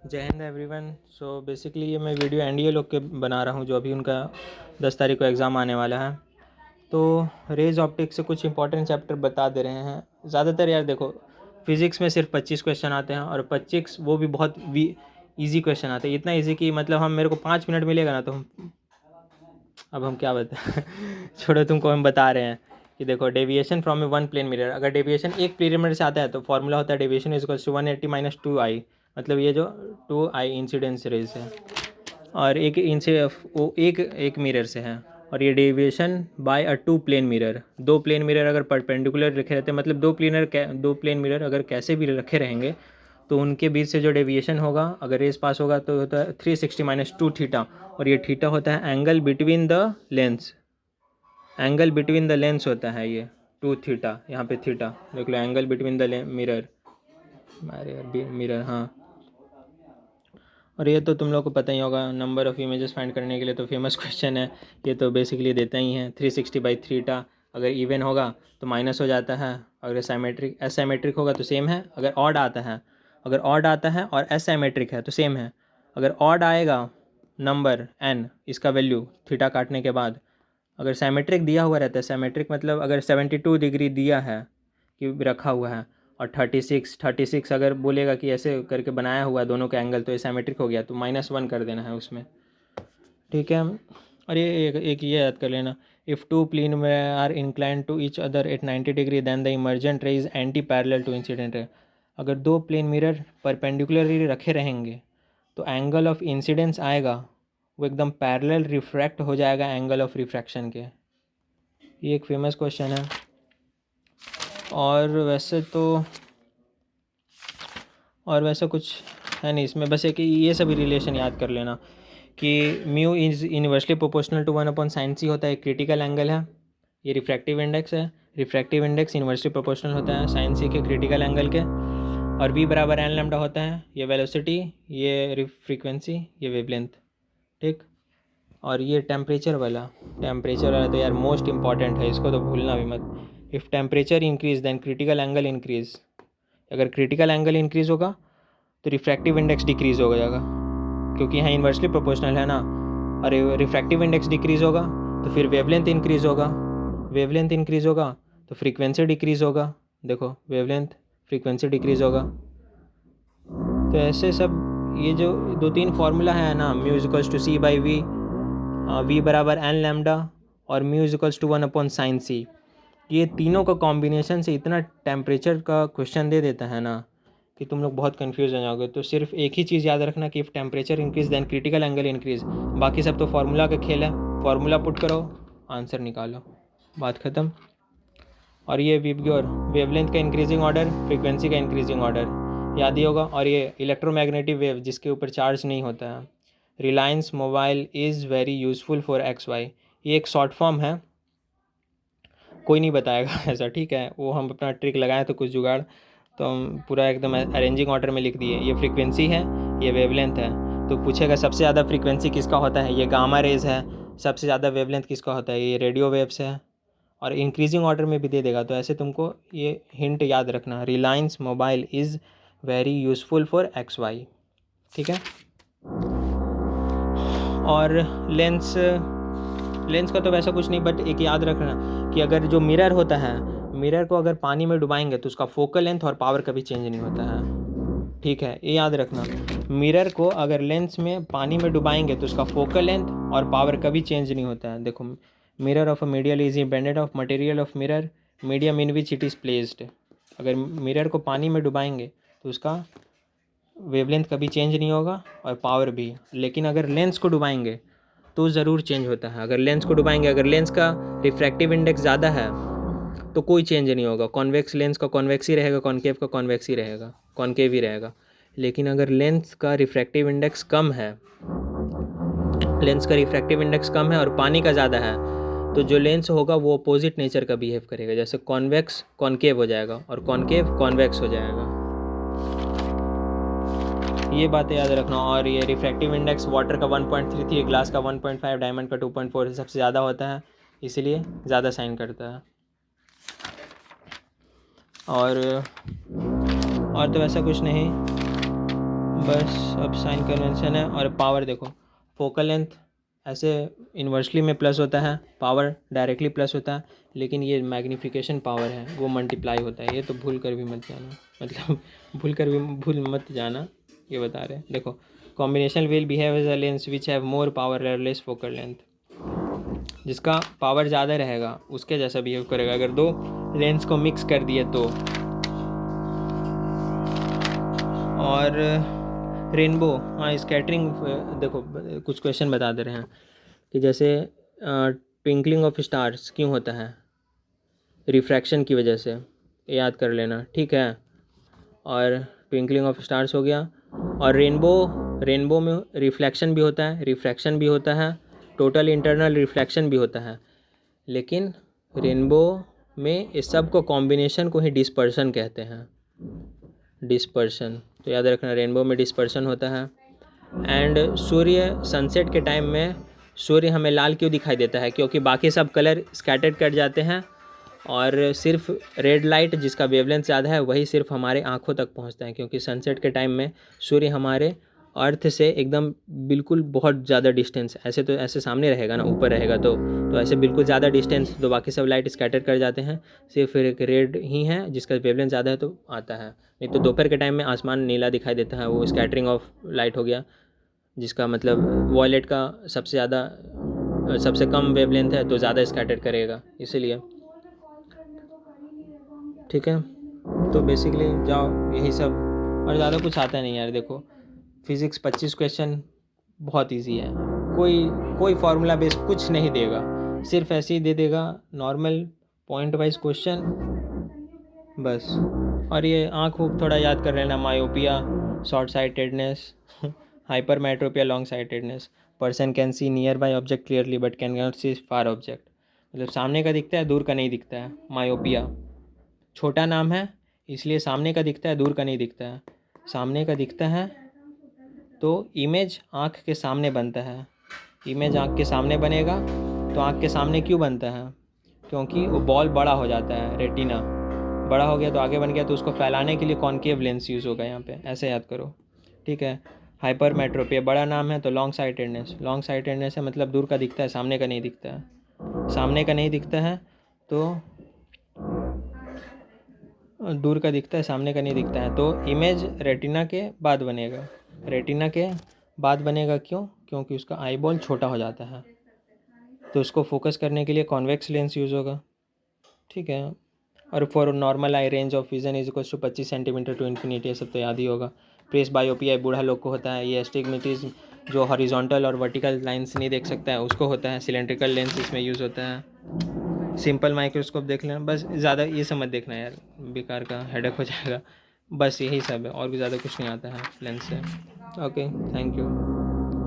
जय Hind everyone. So basically ये मैं वीडियो एनडीए लोग के बना रहा हूँ जो अभी उनका 10 तारीख को एग्ज़ाम आने वाला है। तो रेज ऑप्टिक्स से कुछ इंपॉर्टेंट चैप्टर बता दे रहे हैं। ज़्यादातर यार देखो, फिज़िक्स में सिर्फ 25 क्वेश्चन आते हैं और 25 वो भी बहुत ईजी क्वेश्चन आते हैं। इतना ईजी कि मतलब हम मेरे को 5 मिनट मिलेगा ना तो हम क्या बताएं छोड़ो, तुमको हम बता रहे हैं कि देखो, deviation from a one plane mirror. अगर डेविएशन एक प्लेन मिरर से आता है तो फॉर्मूला होता है deviation is equals to 180 minus 2i। मतलब ये जो 2i इंसिडेंस रेज है और वो एक मिरर से है। और ये deviation by a two plane mirror, दो प्लेन मिरर अगर परपेंडिकुलर रखे रहते हैं, मतलब दो प्लेन मिरर अगर कैसे भी रखे रहेंगे तो उनके बीच से जो डेविएशन होगा, अगर रेस पास होगा तो होता है 360 माइनस 2 थीटा। और ये थीटा होता है angle between the lens, angle between the lens होता है ये 2 थीटा। यहाँ पे थीटा देख लो, एंगल बिटवीन द मिरर, अरे मिरर, हाँ। और ये तो तुम लोग को पता ही होगा, नंबर ऑफ़ इमेजेस फाइंड करने के लिए तो फेमस क्वेश्चन है ये, तो बेसिकली देता ही है 360 बाई थीटा। अगर इवन होगा तो माइनस हो जाता है, अगर एसाइमेट्रिक होगा तो सेम है। अगर ऑड आता है और एसाइमेट्रिक है तो सेम है। अगर ऑड आएगा नंबर n, इसका वैल्यू थीटा काटने के बाद, अगर साइमेट्रिक दिया हुआ रहता है, साइमेट्रिक मतलब अगर 72 डिग्री दिया है कि रखा हुआ है और 36 अगर बोलेगा कि ऐसे करके बनाया हुआ है दोनों का एंगल, तो ये साइमेट्रिक हो गया, तो -1 कर देना है उसमें, ठीक है। और ये एक ये याद कर लेना, if two plane are incline to each other at 90 degree then the emergent ray is anti parallel to incident ray. अगर दो प्लेन मिरर परपेंडिकुलरली रखे रहेंगे तो एंगल ऑफ इंसिडेंस आएगा वो एकदम पैरेलल रिफ्रैक्ट हो जाएगा एंगल ऑफ रिफ्रैक्शन के। ये एक फेमस क्वेश्चन है। और वैसे कुछ है नहीं इसमें, बस एक ये सभी रिलेशन याद कर लेना कि mu is inversely proportional to 1/sin c होता है, क्रिटिकल एंगल है। ये रिफ्रैक्टिव इंडेक्स है, रिफ्रैक्टिव इंडेक्स इन्वर्सली प्रोपोर्शनल होता है sin c के क्रिटिकल एंगल के। और v बराबर n लैम्डा होता है, ये वेलोसिटी, ये फ्रीक्वेंसी, ये वेवलेंथ, ठीक। और ये टेम्परेचर वाला तो यार मोस्ट इंपॉर्टेंट है, इसको तो भूलना भी मत। If temperature increase then critical angle increase. अगर क्रिटिकल एंगल इंक्रीज होगा तो रिफ्रैक्टिव इंडेक्स डिक्रीज हो जाएगा, क्योंकि यहाँ इन्वर्सली प्रोपोर्शनल है ना। और रिफ्रैक्टिव इंडेक्स डिक्रीज होगा तो फिर वेवलेंथ इंक्रीज होगा तो फ्रीक्वेंसी डिक्रीज होगा। देखो, वेवलेंथ फ्रीक्वेंसी डिक्रीज होगा। तो ऐसे सब ये जो 2-3 फार्मूला है ना, mu equals to c by v, v बराबर n लैम्डा और mu equals to 1/sin c, ये तीनों का कॉम्बिनेशन से इतना टेम्परेचर का क्वेश्चन दे देता है ना कि तुम लोग बहुत कंफ्यूज हो जाओगे। तो सिर्फ एक ही चीज़ याद रखना कि if temperature increase then critical angle increase. बाकी सब तो फार्मूला का खेल है, फार्मूला पुट करो, आंसर निकालो, बात ख़त्म। और ये वेवलेंथ का इंक्रीजिंग ऑर्डर, फ्रीक्वेंसी का इंक्रीजिंग ऑर्डर याद ही होगा। और ये इलेक्ट्रोमैग्नेटिक वेव जिसके ऊपर चार्ज नहीं होता है, Reliance mobile is very useful for XY, ये एक शॉर्ट फॉर्म है, कोई नहीं बताएगा ऐसा, ठीक है। वो हम अपना ट्रिक लगाए तो कुछ जुगाड़, तो हम पूरा एकदम अरेंजिंग ऑर्डर में लिख दिए। ये फ्रीक्वेंसी है, ये वेवलेंथ है। तो पूछेगा सबसे ज़्यादा फ्रीक्वेंसी किसका होता है, ये गामा रेज है। सबसे ज़्यादा वेवलेंथ किसका होता है, ये रेडियो वेव्स है। और इंक्रीजिंग ऑर्डर में भी दे देगा। तो ऐसे तुमको ये हिंट याद रखना, Reliance mobile is very useful for XY, ठीक है। और लेंस का तो वैसा कुछ नहीं, बट एक याद रखना कि अगर जो मिरर होता है, मिरर को अगर पानी में डुबाएंगे तो उसका फोकल लेंथ और पावर कभी चेंज नहीं होता है, ठीक है। ये याद रखना, मिरर को अगर लेंस में पानी में डुबाएंगे तो उसका फोकल लेंथ और पावर कभी चेंज नहीं होता है। देखो, mirror of a medial is independent of material of mirror, medium in which it is placed. अगर मिरर को पानी में डुबाएंगे तो उसका वेवलेंथ कभी चेंज नहीं होगा और पावर भी। लेकिन अगर लेंस को डुबाएंगे तो ज़रूर चेंज होता है। अगर लेंस को डुबाएंगे, अगर लेंस का रिफ्रैक्टिव इंडेक्स ज़्यादा है तो कोई चेंज नहीं होगा। कॉन्वेक्स लेंस का कॉन्वेक्स ही रहेगा, कॉनकेव का कॉन्वेक्स ही रहेगा, कॉनकेव ही रहेगा। लेकिन अगर लेंस का रिफ्रैक्टिव इंडेक्स कम है, और पानी का ज़्यादा है, तो जो लेंस होगा वो अपोजिट नेचर का बिहेव करेगा। जैसे कॉन्वेक्स कॉनकेव हो जाएगा और कॉनकेव कॉन्वेक्स हो जाएगा। ये बातें याद रखना। और ये रिफ्रैक्टिव इंडेक्स वाटर का 1.33, ग्लास का 1.5, डायमंड का 2.4 सबसे ज़्यादा होता है, इसीलिए ज़्यादा साइन करता है। और तो वैसा कुछ नहीं, बस अब साइन कन्वेंशन है। और पावर देखो, फोकल लेंथ ऐसे इन्वर्सली में प्लस होता है, पावर डायरेक्टली प्लस होता है, लेकिन ये मैग्नीफिकेशन पावर है वो मल्टीप्लाई होता है। ये तो भूल कर भी मत जाना, मतलब भूल मत जाना, ये बता रहे हैं। देखो, combination will behave as a lens which have more power और लेस फोकल लेंथ। जिसका पावर ज़्यादा रहेगा उसके जैसा बिहेव करेगा। अगर दो लेंस को मिक्स कर दिए तो। और रेनबो, हाँ स्कैटरिंग, देखो कुछ क्वेश्चन बता दे रहे हैं कि जैसे ट्विंकलिंग ऑफ स्टार्स क्यों होता है, रिफ्रैक्शन की वजह से, याद कर लेना, ठीक है। और ट्विंकलिंग ऑफ स्टार्स हो गया। और रेनबो में रिफ्लेक्शन भी होता है, रिफ्रैक्शन भी होता है, टोटल इंटरनल रिफ्लेक्शन भी होता है। लेकिन रेनबो में इस सब को कॉम्बिनेशन को ही डिस्पर्शन कहते हैं, डिस्पर्शन। तो याद रखना, रेनबो में डिस्पर्शन होता है। एंड सूर्य सनसेट के टाइम में सूर्य हमें लाल क्यों दिखाई देता है, क्योंकि बाकी सब कलर स्कैटर्ड कर जाते हैं और सिर्फ रेड लाइट जिसका वेवलेंथ ज़्यादा है वही सिर्फ हमारे आँखों तक पहुंचता है। क्योंकि सनसेट के टाइम में सूर्य हमारे अर्थ से एकदम बिल्कुल बहुत ज़्यादा डिस्टेंस, ऐसे तो ऐसे सामने रहेगा ना, ऊपर रहेगा तो ऐसे बिल्कुल ज़्यादा डिस्टेंस, तो बाकी सब लाइट स्कैटर कर जाते हैं, सिर्फ एक रेड ही है जिसका वेवलेंथ ज़्यादा है तो आता है। नहीं तो दोपहर के टाइम में आसमान नीला दिखाई देता है, वो स्कैटरिंग ऑफ लाइट हो गया, जिसका मतलब वॉयलेट का सबसे कम वेवलेंथ है तो ज़्यादा स्कैटर करेगा, इसीलिए। ठीक है, तो बेसिकली जाओ यही सब, और ज़्यादा कुछ आता नहीं यार। देखो फिज़िक्स 25 क्वेश्चन बहुत इजी है, कोई फार्मूला बेस कुछ नहीं देगा, सिर्फ ऐसे ही दे देगा नॉर्मल पॉइंट वाइज क्वेश्चन बस। और ये आँख थोड़ा याद कर लेना, myopia, short sightedness, hypermetropia, long sightedness. Person can see near by object clearly but can not see far object, मतलब सामने का दिखता है दूर का नहीं दिखता है। मायोपिया छोटा नाम है, इसलिए सामने का दिखता है दूर का नहीं दिखता है। सामने का दिखता है तो इमेज आँख के सामने बनता है, इमेज आँख के सामने बनेगा। तो आँख के सामने क्यों बनता है, क्योंकि वो बॉल बड़ा हो जाता है, रेटिना बड़ा हो गया तो आगे बन गया, तो उसको फैलाने के लिए कॉनकेव लेंस यूज़ होगा यहाँ पे, ऐसे याद करो, ठीक है। हाइपरमेट्रोपिया बड़ा नाम है तो लॉन्ग साइटेडनेस है, मतलब दूर का दिखता है सामने का नहीं दिखता है। सामने का नहीं दिखता है तो दूर का दिखता है, सामने का नहीं दिखता है, तो इमेज रेटिना के बाद बनेगा। रेटिना के बाद बनेगा क्यों, क्योंकि उसका आई बॉल छोटा हो जाता है, तो उसको फोकस करने के लिए कॉन्वेक्स लेंस यूज़ होगा, ठीक है। और for normal eye range of vision is equal to 25 centimetre to infinity, ये सब तो याद ही होगा। प्रेस बायोपिया बूढ़ा लोग को होता है, ये एस्टिग्मेटिज्म जो हॉरिजॉन्टल और वर्टिकल लाइंस नहीं देख सकता है उसको होता है। सिलेंड्रिकल लेंस इसमें यूज़ होता है। सिंपल माइक्रोस्कोप देख लेना बस, ज़्यादा ये सब मत देखना यार, बेकार का हेडेक हो जाएगा। बस यही सब है, और भी ज़्यादा कुछ नहीं आता है लेंस से। Okay, thank you.